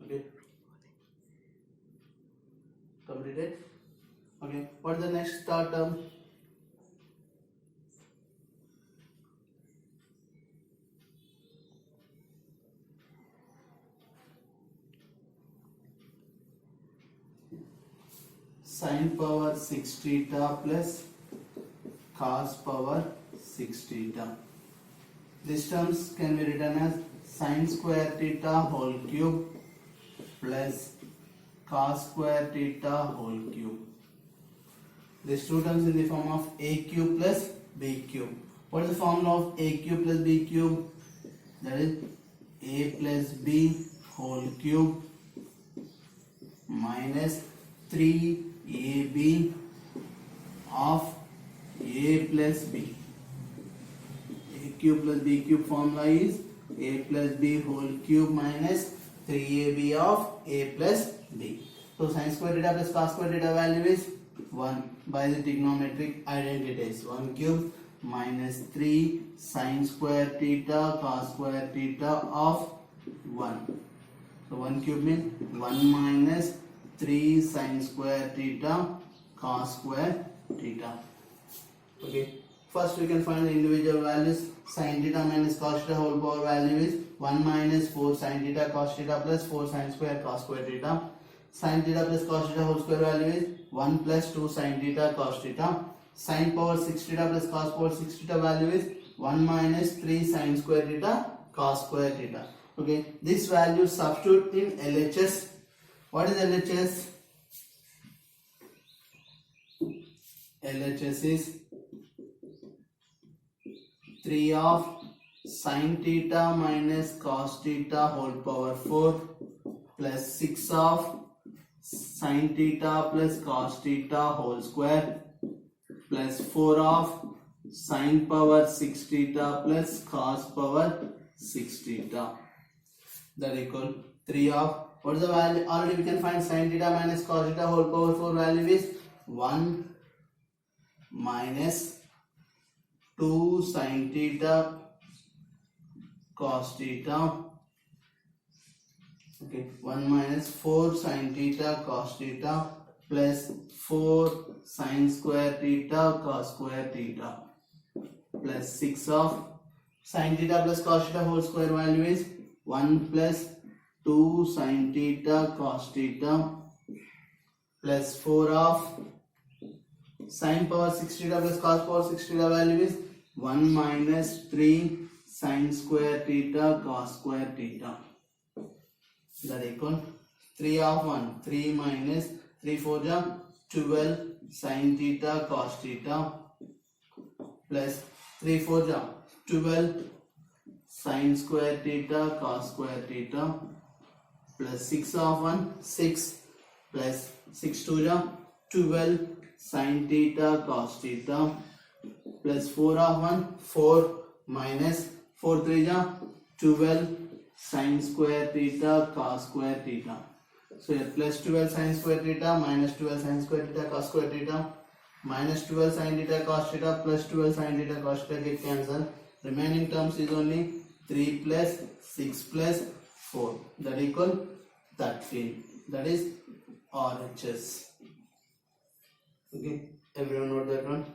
Okay, completed. Okay, what is the next term? Sin power 6 theta plus cos power 6 theta. These terms can be written as sin square theta whole cube plus cos square theta whole cube. These two terms in the form of a cube plus b cube. What is the formula of a cube plus b cube? That is a plus b whole cube minus 3ab of a plus b. A cube plus b cube formula is a plus b whole cube minus 3ab of a plus b. So sin square theta plus cos square theta value is 1 by the trigonometric identities. 1 cube minus 3 sin square theta cos square theta of 1. So 1 cube means 1 minus 3 sin square theta cos square theta. Okay. First we can find the individual values. Sin theta minus cos theta whole power value is 1 minus 4 sin theta cos theta plus 4 sin square cos square theta. Sin theta plus cos theta whole square value is 1 plus 2 sin theta cos theta. Sin power 6 theta plus cos power 6 theta value is 1 minus 3 sin square theta cos square theta. Okay, this value substitute in LHS. What is LHS? LHS is 3 of sin theta minus cos theta whole power 4 plus 6 of sin theta plus cos theta whole square plus 4 of sin power 6 theta plus cos power 6 theta. That equal 3 of, what is the value? Already we can find sin theta minus cos theta whole power 4 value is 1 minus 2 sin theta cos theta. Okay, 1 minus 4 sin theta cos theta plus 4 sin square theta cos square theta plus 6 of sin theta plus cos theta whole square value is 1 plus 2 sin theta cos theta plus 4 of sin power 6 theta plus cos power 6 theta value is 1 minus 3 sin square theta cos square theta. That equal 3 of 1, 3 minus 3 4 ja 12 sin theta cos theta plus 3 4 ja 12 sin square theta cos square theta plus 6 of 1 6 plus 6 2 ja 12 sin theta cos theta plus 4 of 1 4 minus 4 3 ja 12 sin square theta cos square theta. So here plus 12 sin square theta minus 12 sin square theta cos square theta minus 12 sin theta cos theta plus 12 sin theta cos theta get cancelled. Remaining terms is only 3 plus 6 plus 4, that equal 13. That is RHS. Okay, everyone note that one.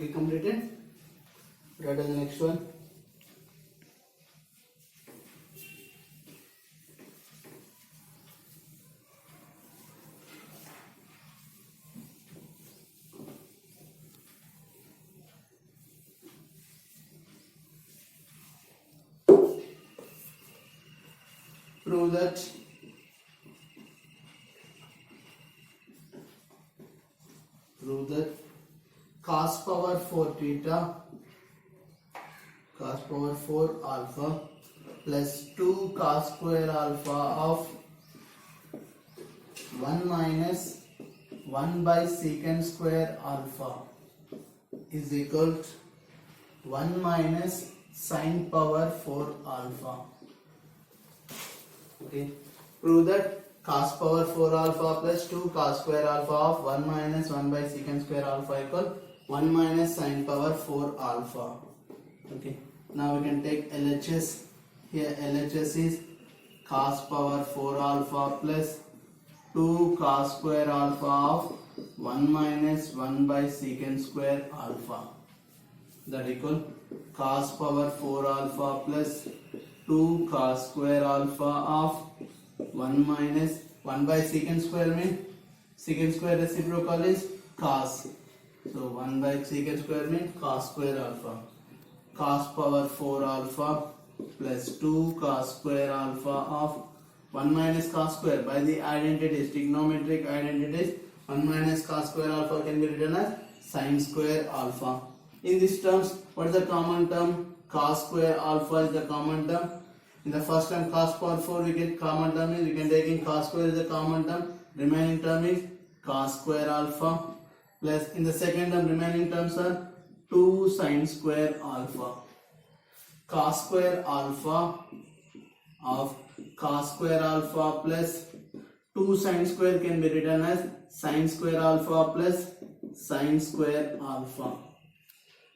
Okay, completed. What is the next one? Prove that cos power 4 theta, cos power 4 alpha plus 2 cos square alpha of 1 minus 1 by secant square alpha is equal to 1 minus sin power 4 alpha. Okay, prove that cos power 4 alpha plus 2 cos square alpha of 1 minus 1 by secant square alpha equal 1 minus sin power 4 alpha. Okay, now we can take LHS. Here LHS is cos power 4 alpha plus 2 cos square alpha of 1 minus 1 by secant square alpha, that equal cos power 4 alpha plus 2 cos square alpha of 1 minus 1 by secant square means secant square reciprocal is cos. So 1 by secant square means cos square alpha. Cos power 4 alpha plus 2 cos square alpha of 1 minus cos square. By the identities, trigonometric identities, 1 minus cos square alpha can be written as sin square alpha. In these terms, what is the common term? Cos square alpha is the common term. In the first term cos power 4 we get common term is, we can take in cos square is the common term, remaining term is cos square alpha, plus in the second term remaining terms are 2 sin square alpha. Cos square alpha of cos square alpha plus 2 sin square can be written as sin square alpha plus sin square alpha.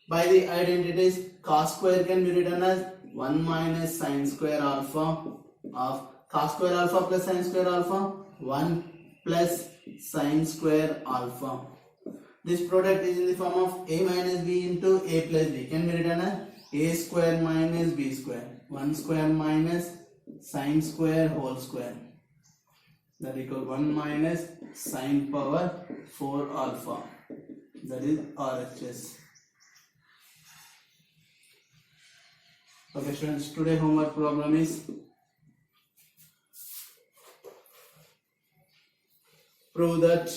By the identities, cos square can be written as 1 minus sin square alpha of cos square alpha plus sin square alpha, 1 plus sin square alpha. This product is in the form of a minus b into a plus b, can be written as a square minus b square, 1 square minus sin square whole square, that equal 1 minus sin power 4 alpha, that is RHS. Okay students, today homework problem is prove that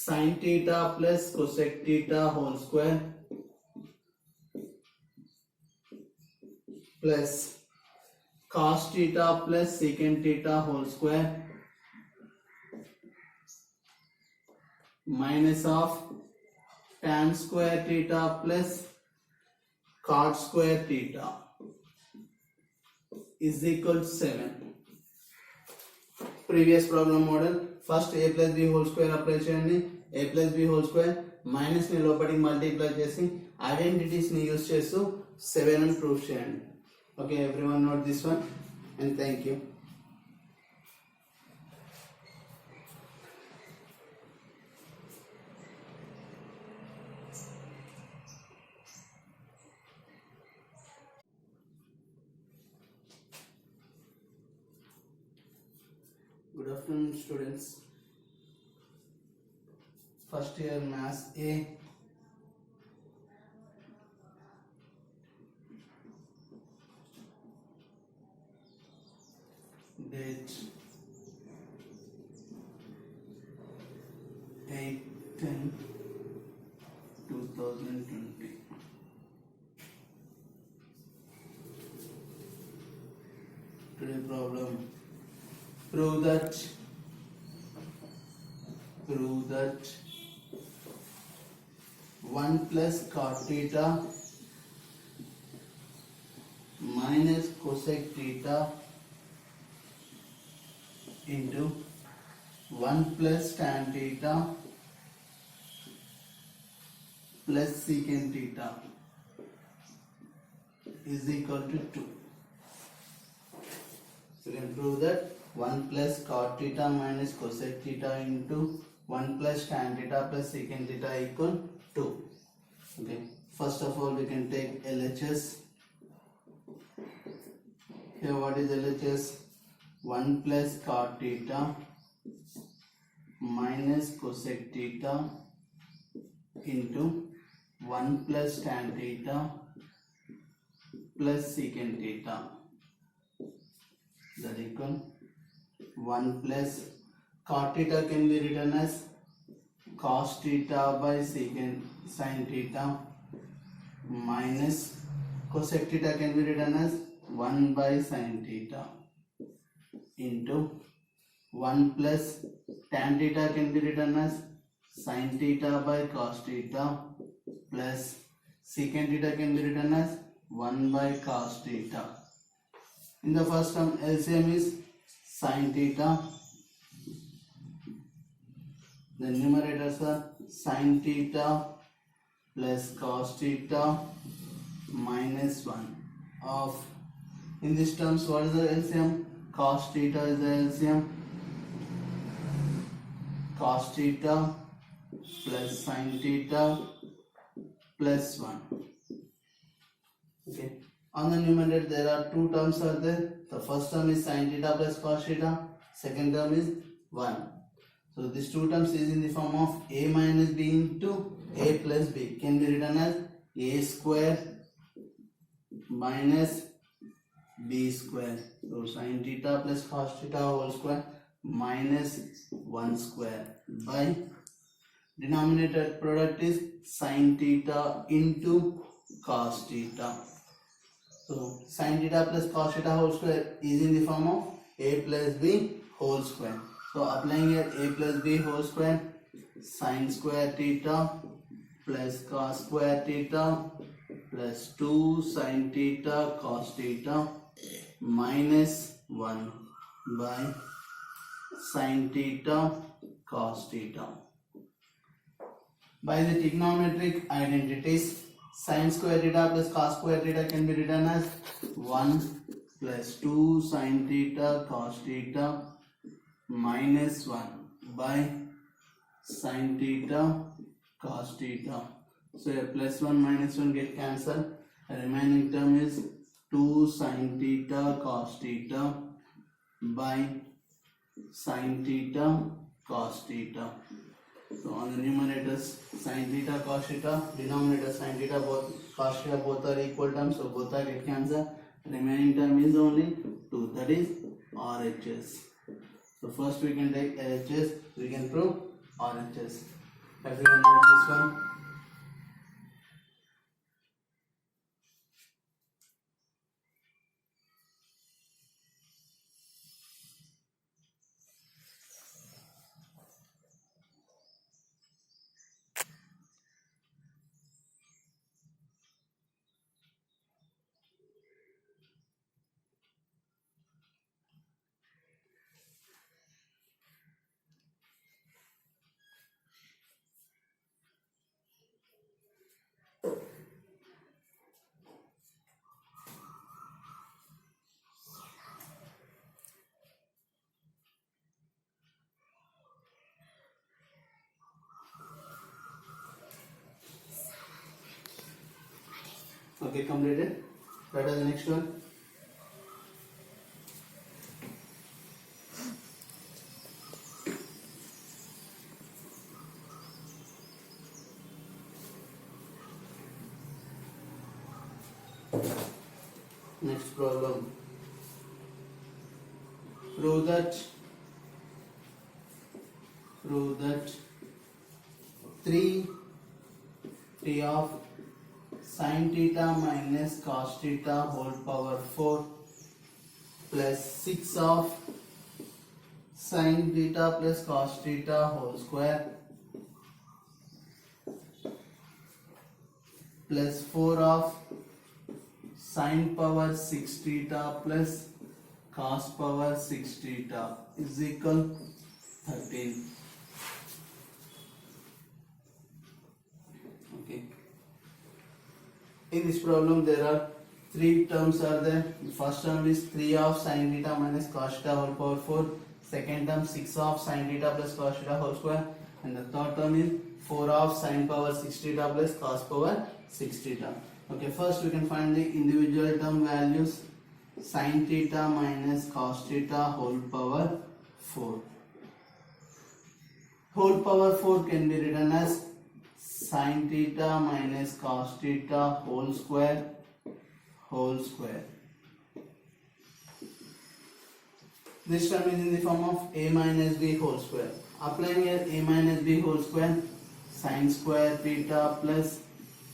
sin theta plus cosec theta whole square plus cos theta plus secant theta whole square minus of tan square theta plus cot square theta is equal to 7. Previous problem model, first a plus b whole square apply చేయండి, a plus b whole square minus ని లోపటికి multiply చేసి identities ని use చేస్తూ 7 అని prove చేయండి. Okay, everyone note this one and thank you. Good afternoon students. First year Maths A. Date 8/10/2020. Today problem, prove that 1 plus cot theta minus cosec theta into 1 plus tan theta plus secant theta is equal to 2. So we can prove that 1 plus cot theta minus cosec theta into 1 plus tan theta plus secant theta equal 2. Okay, first of all we can take LHS. Here what is LHS? 1 plus cot theta minus cosec theta into 1 plus tan theta plus secant theta, that equal 1 plus cot theta can be written as cos theta by secant sin theta minus cosec theta can be written as 1 by sin theta into 1 plus tan theta can be written as sin theta by cos theta plus secant theta can be written as 1 by cos theta. In the first term, LCM is sin theta. The numerators are sin theta plus cos theta minus 1 of, in these terms what is the LCM? Cos theta is the LCM. Cos theta plus sin theta plus 1. Okay. On the numerator there are two terms are there. The first term is sin theta plus cos theta. Second term is 1. So these two terms is in the form of a minus b into a plus b. Can be written as a square minus b square. So sin theta plus cos theta whole square minus 1 square by denominator product is sin theta into cos theta. So sin theta plus cos theta whole square is in the form of a plus b whole square. So applying here a plus b whole square, sin square theta plus cos square theta plus 2 sin theta cos theta minus 1 by sin theta cos theta. By the trigonometric identities, sin square theta plus cos square theta can be written as 1 plus 2 sin theta cos theta minus 1 by sin theta cos theta. So here plus 1 minus 1 get cancelled. The remaining term is 2 sin theta cos theta by sin theta cos theta. So on the numerators sin theta cos theta, denominator sin theta both cos theta both are equal terms, so both are get cancelled. Remaining term is only 2, that is RHS. So first we can take LHS, we can prove RHS. Everyone knows this one. Okay, completed. What is the next one? Next problem. Prove that 3 of sin theta minus cos theta whole power 4 plus 6 of sin theta plus cos theta whole square plus 4 of sin power 6 theta plus cos power 6 theta is equal 13. Okay. In this problem there are three terms are there. The first term is 3 of sin theta minus cos theta whole power 4. Second term 6 of sin theta plus cos theta whole square. And the third term is 4 of sin power 6 theta plus cos power 6 theta. Okay, first we can find the individual term values. Sin theta minus cos theta whole power 4. Whole power 4 can be written as sin theta minus cos theta whole square. This term is in the form of a minus b whole square. Applying here a minus b whole square, sin square theta plus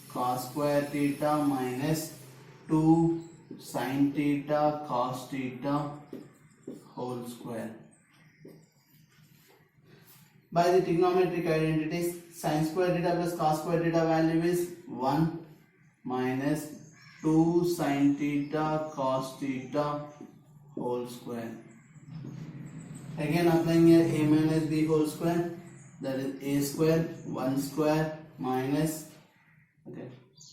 cos square theta minus 2 sin theta cos theta whole square. By the trigonometric identities, sin square theta plus cos square theta value is 1 minus 2 sin theta cos theta whole square. Again applying here a minus b whole square, that is a square 1 square minus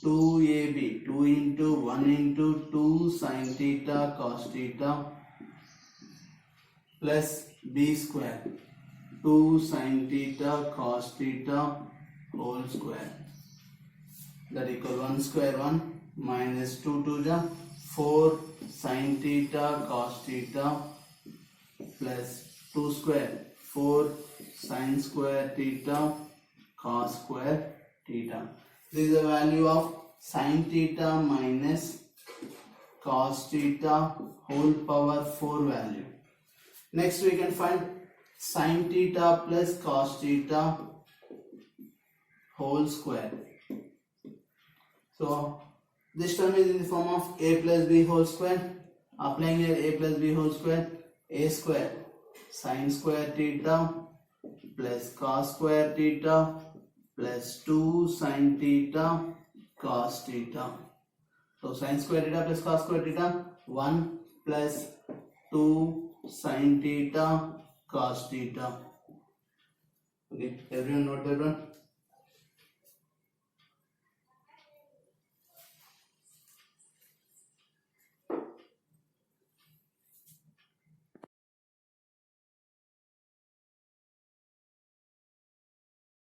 2ab, 2 into 1 into 2 sin theta cos theta plus b square 2 sin theta cos theta whole square, that equal 1 square 1 minus 2 to the 4 sin theta cos theta plus 2 square 4 sin square theta cos square theta. This is the value of sin theta minus cos theta whole power 4 value. Next we can find sin theta plus cos theta whole square. So this term is in the form of a plus b whole square. Applying here a plus b whole square, a square sin square theta plus cos square theta plus 2 sin theta cos theta. So sin square theta plus cos square theta 1 plus 2 sin theta cos theta. Okay, everyone note that one.